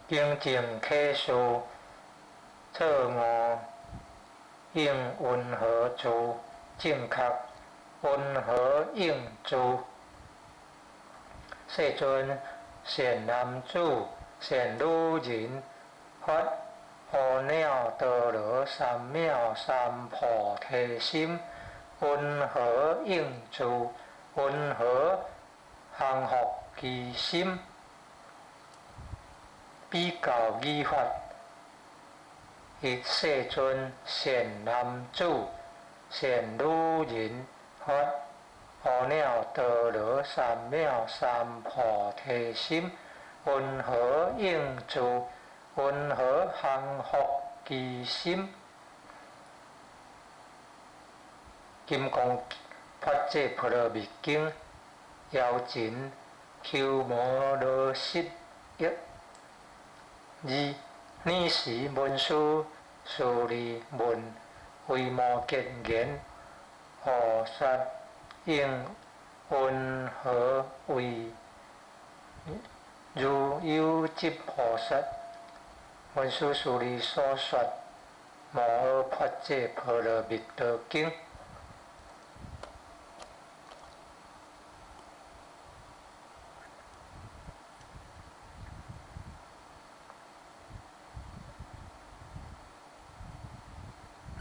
经正启示，错误应云何住？正确云何应住？世尊，善男子、善女人，发阿耨多罗三藐三菩提心，云何应住？云何降伏其心？比较语法，以世尊善男子、善女人，发阿耨多罗三藐三菩提心，云何应住？云何降伏其心？金刚法界波罗蜜经，妖真求摩罗什一。二尔时文殊师利问维摩诘言：菩萨应云何为如有即菩萨？文殊师利所说摩诃法界波罗蜜多经。